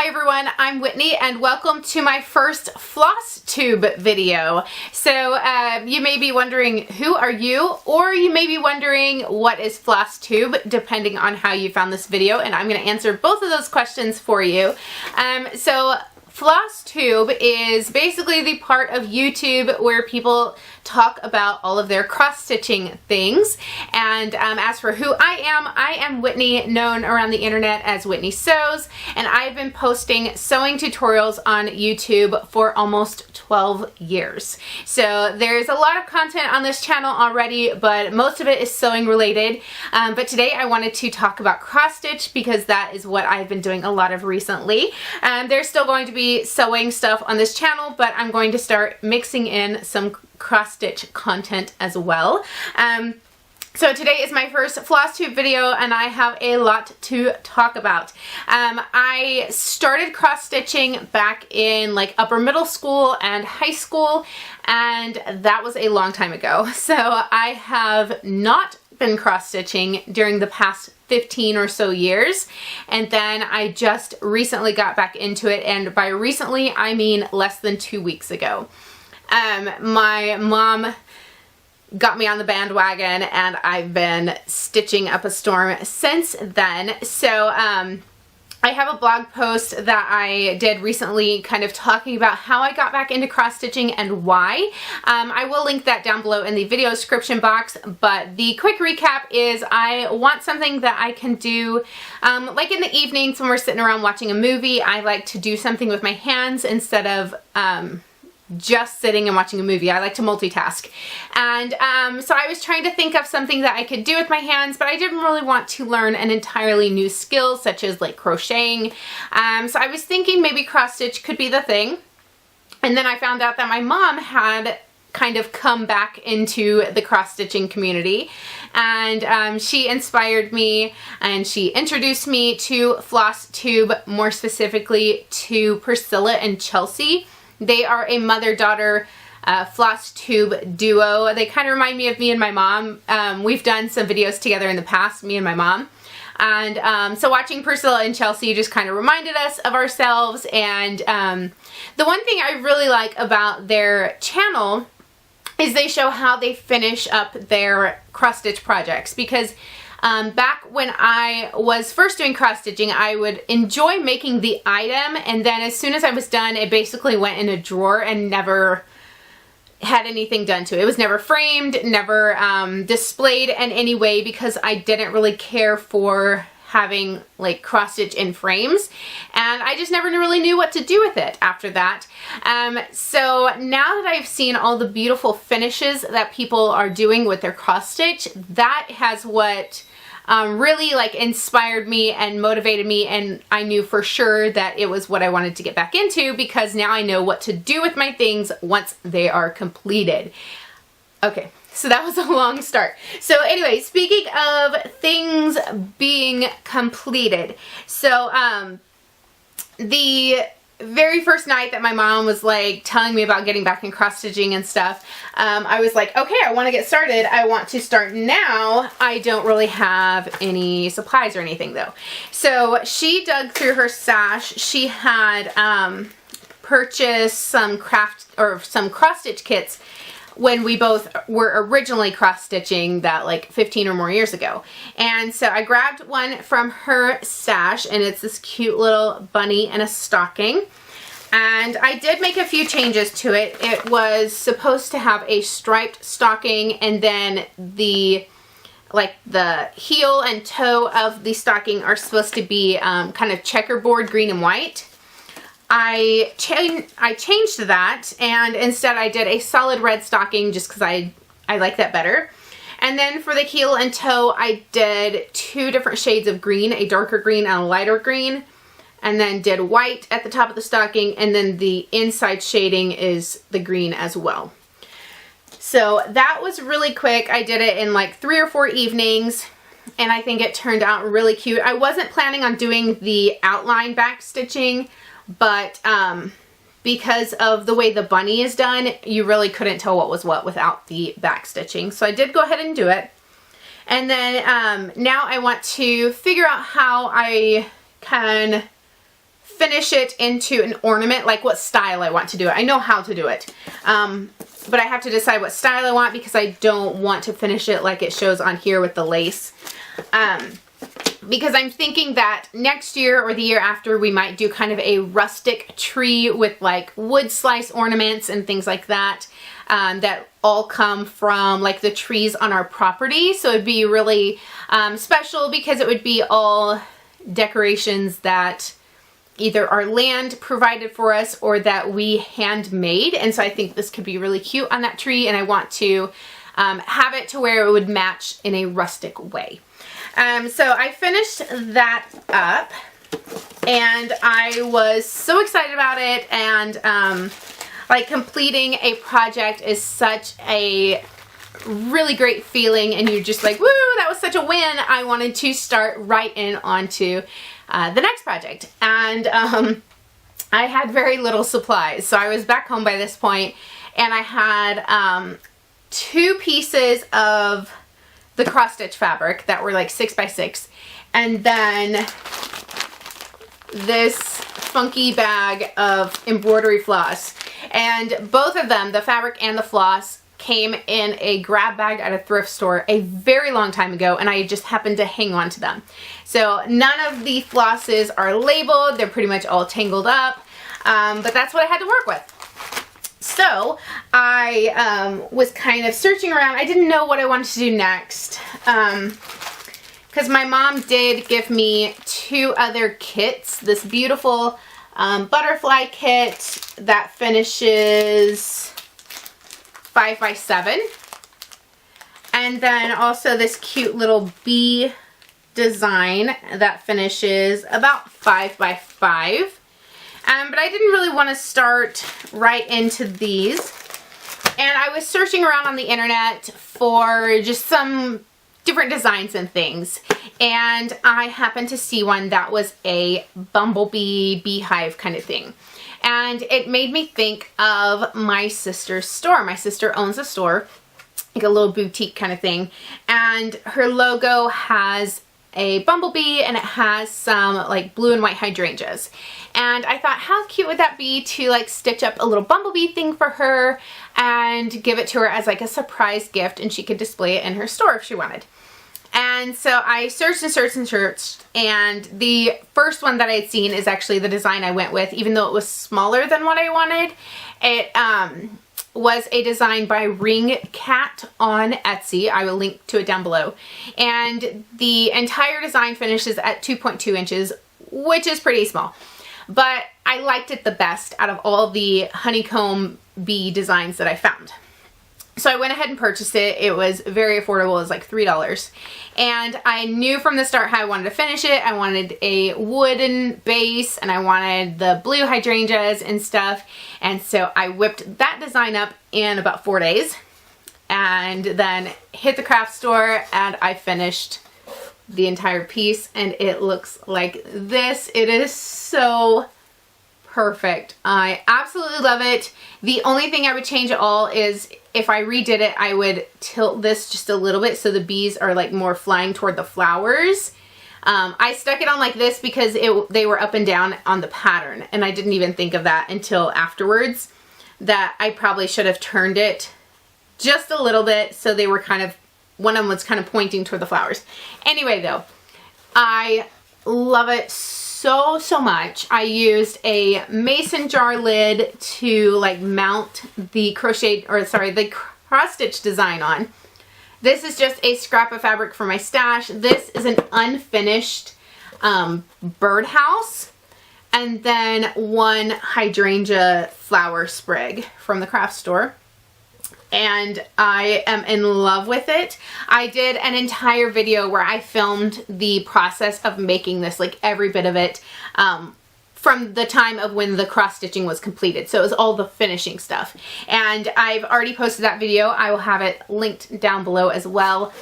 Hi everyone, I'm Whitney and welcome to my first Flosstube video. So you may be wondering, who are you? Or you may be wondering, what is Flosstube, depending on how you found this video, and I'm going to answer both of those questions for you. So Flosstube is basically the part of YouTube where people talk about all of their cross-stitching things. And as for who I am Whitney, known around the internet as Whitney Sews, and I've been posting sewing tutorials on YouTube for almost 12 years. So there's a lot of content on this channel already, but most of it is sewing related. But today I wanted to talk about cross-stitch because that is what I've been doing a lot of recently. There's still going to be sewing stuff on this channel, but I'm going to start mixing in some cross-stitch content as well. So today is my first Flosstube video and I have a lot to talk about. I started cross-stitching back in like upper middle school and high school, and that was a long time ago. So I have not been cross-stitching during the past 15 or so years, and then I just recently got back into it, and by recently I mean less than 2 weeks ago. My mom got me on the bandwagon and I've been stitching up a storm since then. So I have a blog post that I did recently kind of talking about how I got back into cross-stitching and why. I will link that down below in the video description box, but the quick recap is I want something that I can do like in the evenings when we're sitting around watching a movie. I like to do something with my hands instead of just sitting and watching a movie. I like to multitask. And so I was trying to think of something that I could do with my hands, but I didn't really want to learn an entirely new skill such as like crocheting. So I was thinking maybe cross stitch could be the thing. And then I found out that my mom had kind of come back into the cross-stitching community, and she inspired me and she introduced me to Flosstube, more specifically to Priscilla and Chelsea. They are a mother-daughter Flosstube duo. They kind of remind me of me and my mom. We've done some videos together in the past, me and my mom. And so watching Priscilla and Chelsea just kind of reminded us of ourselves. And the one thing I really like about their channel is they show how they finish up their cross-stitch projects, because back when I was first doing cross-stitching, I would enjoy making the item, and then as soon as I was done, it basically went in a drawer and never had anything done to it. It was never framed, never displayed in any way, because I didn't really care for having like cross-stitch in frames, and I just never really knew what to do with it after that. So now that I've seen all the beautiful finishes that people are doing with their cross-stitch, that has what really like inspired me and motivated me, and I knew for sure that it was what I wanted to get back into, because now I know what to do with my things once they are completed. Okay, so that was a long start. So anyway, speaking of things being completed, so the very first night that my mom was like telling me about getting back in cross-stitching and stuff, I was like, okay, I want to get started. I want to start now. I don't really have any supplies or anything though. So she dug through her stash. She had purchased some cross-stitch kits when we both were originally cross-stitching that like 15 or more years ago. And so I grabbed one from her stash, and it's this cute little bunny and a stocking. And I did make a few changes to it. It was supposed to have a striped stocking, and then the heel and toe of the stocking are supposed to be kind of checkerboard green and white. I changed that, and instead I did a solid red stocking just because I like that better. And then for the heel and toe, I did 2 different shades of green, a darker green and a lighter green, and then did white at the top of the stocking, and then the inside shading is the green as well. So that was really quick. I did it in like 3 or 4 evenings, and I think it turned out really cute. I wasn't planning on doing the outline back stitching, but because of the way the bunny is done, you really couldn't tell what was what without the back stitching. So I did go ahead and do it. And then now I want to figure out how I can finish it into an ornament, like what style I want to do it. I know how to do it, but I have to decide what style I want because I don't want to finish it like it shows on here with the lace. Because I'm thinking that next year or the year after we might do kind of a rustic tree with like wood slice ornaments and things like that, that all come from like the trees on our property. So it'd be really special because it would be all decorations that either our land provided for us or that we handmade. And so I think this could be really cute on that tree, and I want to have it to where it would match in a rustic way. So I finished that up and I was so excited about it, and like completing a project is such a really great feeling, and you're just like, woo, that was such a win. I wanted to start right in onto the next project, and I had very little supplies. So I was back home by this point, and I had 2 pieces of the cross stitch fabric that were like 6x6, and then this funky bag of embroidery floss. And both of them, the fabric and the floss, came in a grab bag at a thrift store a very long time ago, and I just happened to hang on to them. So none of the flosses are labeled. They're pretty much all tangled up, but that's what I had to work with. So I was kind of searching around. I didn't know what I wanted to do next, because my mom did give me 2 other kits. This beautiful butterfly kit that finishes 5x7, and then also this cute little bee design that finishes about 5x5. But I didn't really want to start right into these, and I was searching around on the internet for just some different designs and things, and I happened to see one that was a bumblebee beehive kind of thing, and it made me think of my sister's store. My sister owns a store, like a little boutique kind of thing, and her logo has a bumblebee and it has some like blue and white hydrangeas, and I thought, how cute would that be to like stitch up a little bumblebee thing for her and give it to her as like a surprise gift, and she could display it in her store if she wanted. And so I searched and searched and searched, and the first one that I had seen is actually the design I went with, even though it was smaller than what I wanted. It was a design by Ring Cat on Etsy. I will link to it down below. And the entire design finishes at 2.2 inches, which is pretty small. But I liked it the best out of all the honeycomb bee designs that I found. So I went ahead and purchased it. It was very affordable. It was like $3. And I knew from the start how I wanted to finish it. I wanted a wooden base, and I wanted the blue hydrangeas and stuff. And so I whipped that design up in about 4 days, and then hit the craft store, and I finished the entire piece, and it looks like this. It is so perfect. I absolutely love it. The only thing I would change at all is if I redid it, I would tilt this just a little bit so the bees are like more flying toward the flowers. I stuck it on like this because they were up and down on the pattern, and I didn't even think of that until afterwards, that I probably should have turned it just a little bit so they were kind of, one of them was kind of pointing toward the flowers. Anyway though, I love it so much. I used a mason jar lid to like mount the the cross stitch design on. This is just a scrap of fabric from my stash. This is an unfinished birdhouse, and then one hydrangea flower sprig from the craft store. And I am in love with it. I did an entire video where I filmed the process of making this, like every bit of it, from the time of when the cross stitching was completed. So it was all the finishing stuff. And I've already posted that video. I will have it linked down below as well.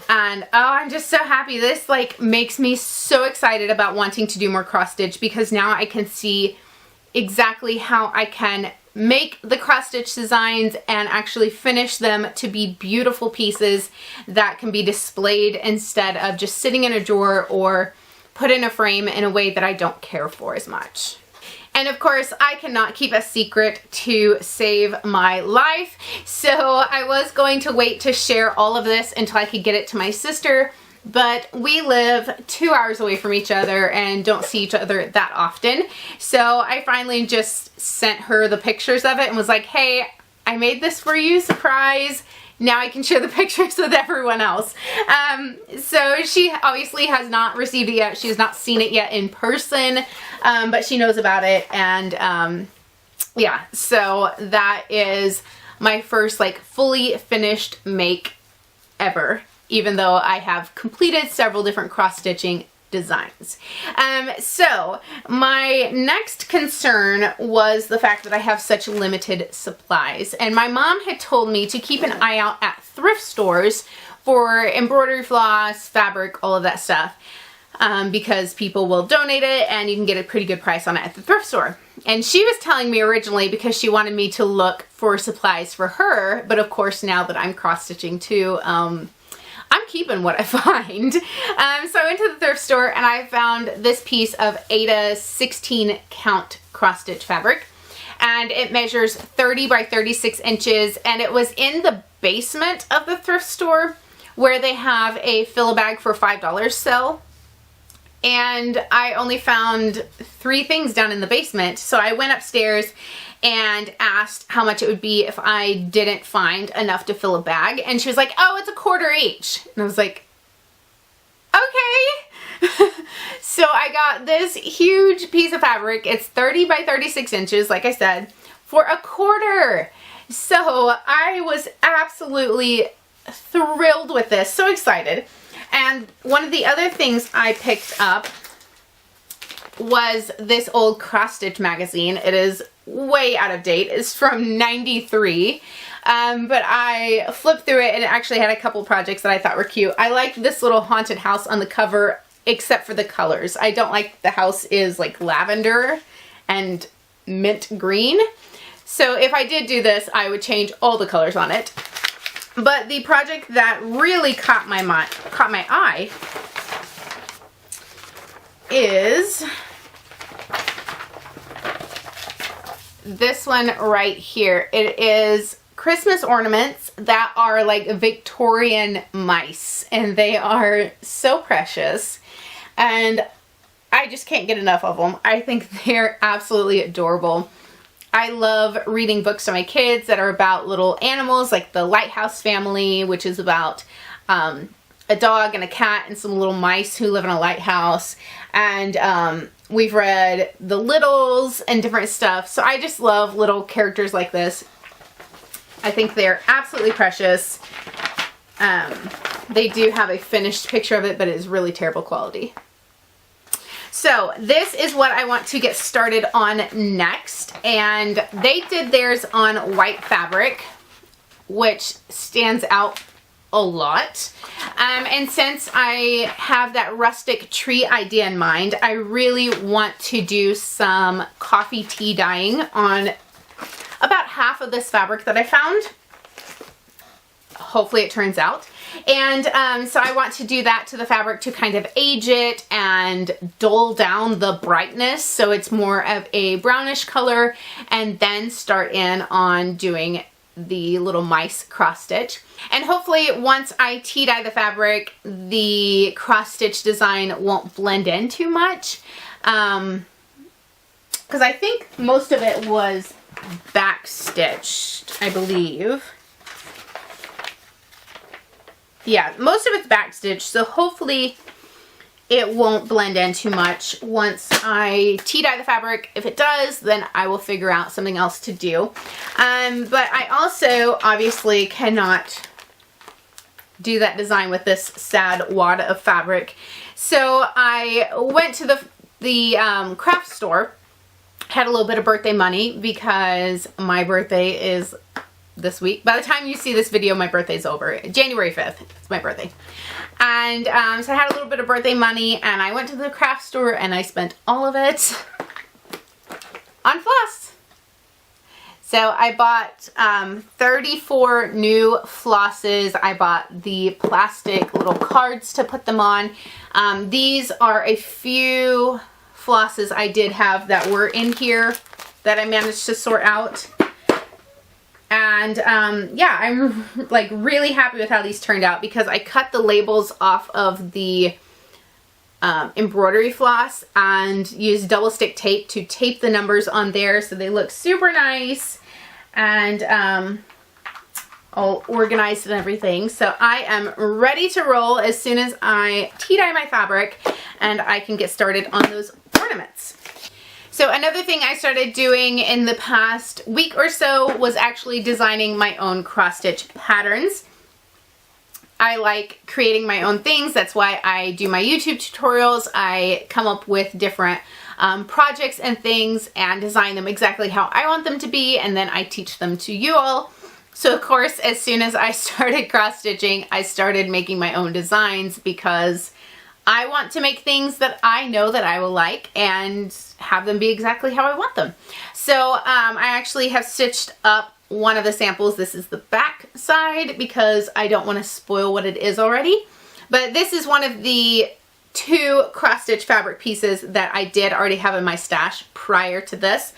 And oh, I'm just so happy. This like makes me so excited about wanting to do more cross stitch, because now I can see exactly how I can make the cross stitch designs and actually finish them to be beautiful pieces that can be displayed instead of just sitting in a drawer or put in a frame in a way that I don't care for as much. And of course, I cannot keep a secret to save my life. So I was going to wait to share all of this until I could get it to my sister. But we live 2 hours away from each other and don't see each other that often. So I finally just sent her the pictures of it and was like, hey, I made this for you, surprise. Now I can share the pictures with everyone else. So she obviously has not received it yet. She has not seen it yet in person, but she knows about it. And yeah, so that is my first like fully finished make ever, even though I have completed several different cross-stitching designs. So my next concern was the fact that I have such limited supplies, and my mom had told me to keep an eye out at thrift stores for embroidery floss, fabric, all of that stuff, because people will donate it and you can get a pretty good price on it at the thrift store. And she was telling me originally because she wanted me to look for supplies for her, but of course now that I'm cross-stitching too, I'm keeping what I find. So I went to the thrift store and I found this piece of Ada 16 count cross stitch fabric, and it measures 30 by 36 inches, and it was in the basement of the thrift store where they have a fill-a-bag for $5 sale. And I only found 3 things down in the basement, so I went upstairs and asked how much it would be if I didn't find enough to fill a bag. And she was like, oh, it's $1/4 each. And I was like, okay. So I got this huge piece of fabric. It's 30 by 36 inches, like I said, for $1/4. So I was absolutely thrilled with this, so excited. And one of the other things I picked up was this old cross stitch magazine. It is way out of date. It's from '93. But I flipped through it and it actually had a couple projects that I thought were cute. I liked this little haunted house on the cover, except for the colors. I don't like the house is like lavender and mint green. So if I did do this, I would change all the colors on it. But the project that really caught my eye is this one right here. It is Christmas ornaments that are like Victorian mice, and they are so precious, and I just can't get enough of them. I think they're absolutely adorable. I love reading books to my kids that are about little animals, like the Lighthouse Family, which is about a dog and a cat and some little mice who live in a lighthouse. And we've read The Littles and different stuff. So I just love little characters like this. I think they're absolutely precious. They do have a finished picture of it, but it is really terrible quality. So this is what I want to get started on next, and they did theirs on white fabric, which stands out a lot. And since I have that rustic tree idea in mind, I really want to do some coffee tea dyeing on about half of this fabric that I found. Hopefully it turns out. And so I want to do that to the fabric to kind of age it and dull down the brightness so it's more of a brownish color, and then start in on doing the little mice cross stitch. And hopefully once I tea dye the fabric, the cross stitch design won't blend in too much, because I think most of it was back stitched, I believe. Yeah, most of it's backstitched, so hopefully it won't blend in too much once I tea dye the fabric. If it does, then I will figure out something else to do. But I also obviously cannot do that design with this sad wad of fabric. So I went to the craft store, had a little bit of birthday money because my birthday is this week. By the time you see this video, my birthday's over. January 5th, it's my birthday. And so I had a little bit of birthday money, and I went to the craft store and I spent all of it on floss. So I bought 34 new flosses. I bought the plastic little cards to put them on. These are a few flosses I did have that were in here that I managed to sort out. And yeah, I'm like really happy with how these turned out because I cut the labels off of the embroidery floss and used double stick tape to tape the numbers on there so they look super nice and all organized and everything. So I am ready to roll as soon as I tea-dye my fabric and I can get started on those ornaments. So another thing I started doing in the past week or so was actually designing my own cross-stitch patterns. I like creating my own things. That's why I do my YouTube tutorials. I come up with different projects and things and design them exactly how I want them to be, and then I teach them to you all. So of course, as soon as I started cross-stitching, I started making my own designs because I want to make things that I know that I will like and have them be exactly how I want them. So I actually have stitched up one of the samples. This is the back side because I don't want to spoil what it is already. But this is one of the 2 cross-stitch fabric pieces that I did already have in my stash prior to this.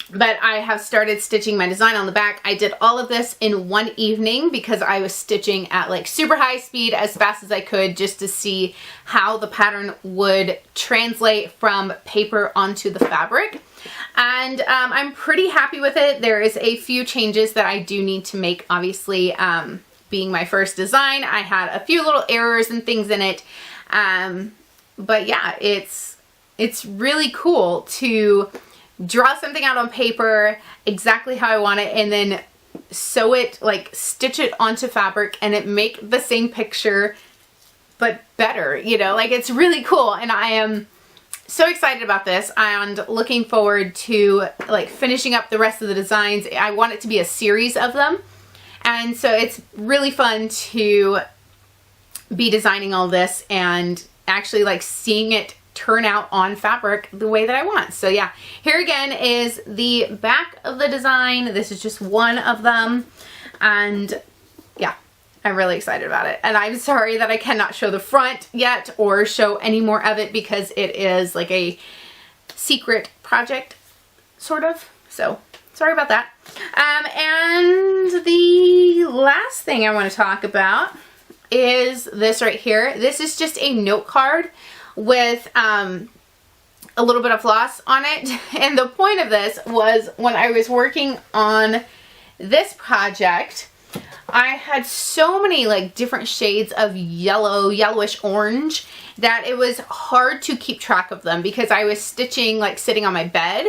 But I have started stitching my design on the back. I did all of this in one evening because I was stitching at like super high speed as fast as I could just to see how the pattern would translate from paper onto the fabric. And I'm pretty happy with it. There is a few changes that I do need to make, obviously. Being my first design, I had a few little errors and things in it. But yeah, it's really cool to draw something out on paper exactly how I want it and then sew it, like stitch it onto fabric and it make the same picture but better, you know, like it's really cool. And I am so excited about this and looking forward to like finishing up the rest of the designs. I want it to be a series of them, and so it's really fun to be designing all this and actually like seeing it turn out on fabric the way that I want. So yeah, here again is the back of the design. This is just one of them, and yeah, I'm really excited about it. And I'm sorry that I cannot show the front yet or show any more of it because it is like a secret project, sort of. So sorry about that. And the last thing I want to talk about is this right here. This is just a note card with a little bit of floss on it. And the point of this was when I was working on this project, I had so many like different shades of yellow, yellowish orange that it was hard to keep track of them because I was stitching like sitting on my bed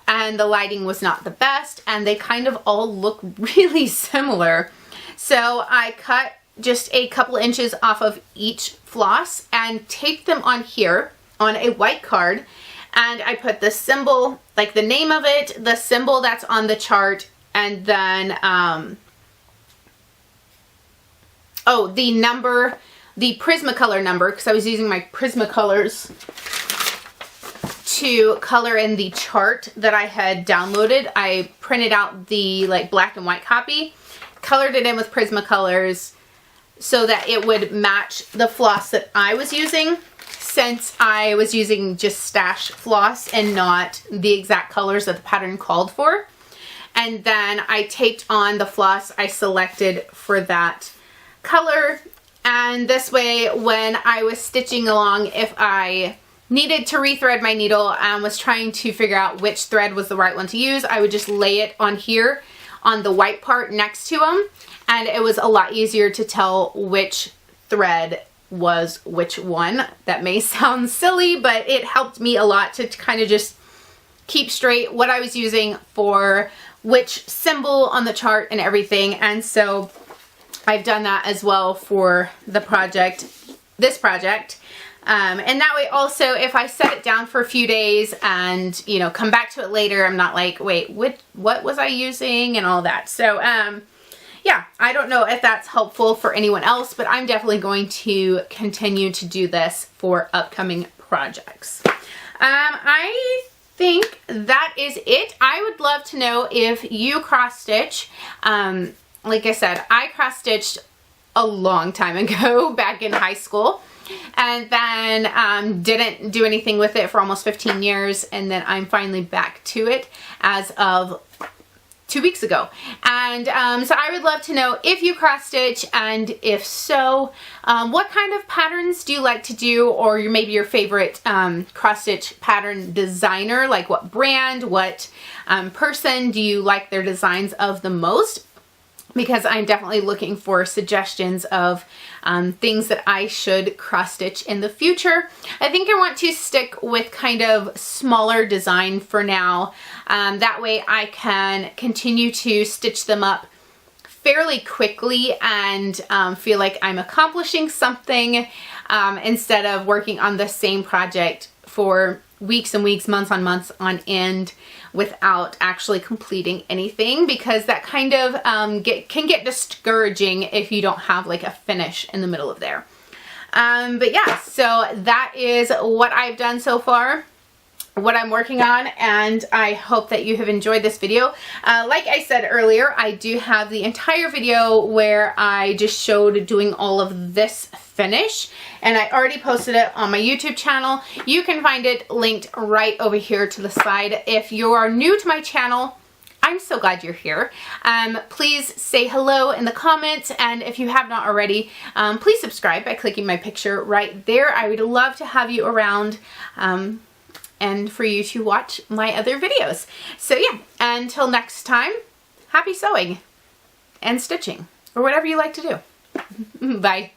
and the lighting was not the best and they kind of all look really similar. So I cut just a couple inches off of each floss and taped them on here on a white card, and I put the symbol, like the name of it, the symbol that's on the chart, and then oh, the number, the Prismacolor number, because I was using my Prismacolors to color in the chart that I had downloaded. I printed out the like black and white copy, colored it in with Prismacolors so that it would match the floss that I was using, since I was using just stash floss and not the exact colors that the pattern called for. And then I taped on the floss I selected for that color, and this way when I was stitching along, if I needed to rethread my needle and was trying to figure out which thread was the right one to use, I would just lay it on here on the white part next to them, and it was a lot easier to tell which thread was which one. That may sound silly, but it helped me a lot to kind of just keep straight what I was using for which symbol on the chart and everything. And so I've done that as well for the project, this project. And that way also, if I set it down for a few days and, you know, come back to it later, I'm not like, wait, what was I using and all that. So, yeah, I don't know if that's helpful for anyone else, but I'm definitely going to continue to do this for upcoming projects. I think that is it. I would love to know if you cross stitch. Like I said, I cross stitched a long time ago back in high school, and then didn't do anything with it for almost 15 years, and then I'm finally back to it as of 2 weeks ago. And so I would love to know if you cross stitch, and if so, what kind of patterns do you like to do, or maybe your favorite cross stitch pattern designer, like what brand, what person do you like their designs of the most? Because I'm definitely looking for suggestions of things that I should cross stitch in the future. I think I want to stick with kind of smaller design for now. That way I can continue to stitch them up fairly quickly and feel like I'm accomplishing something instead of working on the same project for weeks and weeks, months on end without actually completing anything, because that kind of can get discouraging if you don't have like a finish in the middle of there. But yeah, so that is what I've done so far, what I'm working on, and I hope that you have enjoyed this video. Like I said earlier, I do have the entire video where I just showed doing all of this finish, and I already posted it on my YouTube channel. You can find it linked right over here to the side. If you are new to my channel, I'm so glad you're here. Please say hello in the comments, and if you have not already, please subscribe by clicking my picture right there. I would love to have you around and for you to watch my other videos. So yeah, until next time, happy sewing and stitching, or whatever you like to do. Bye.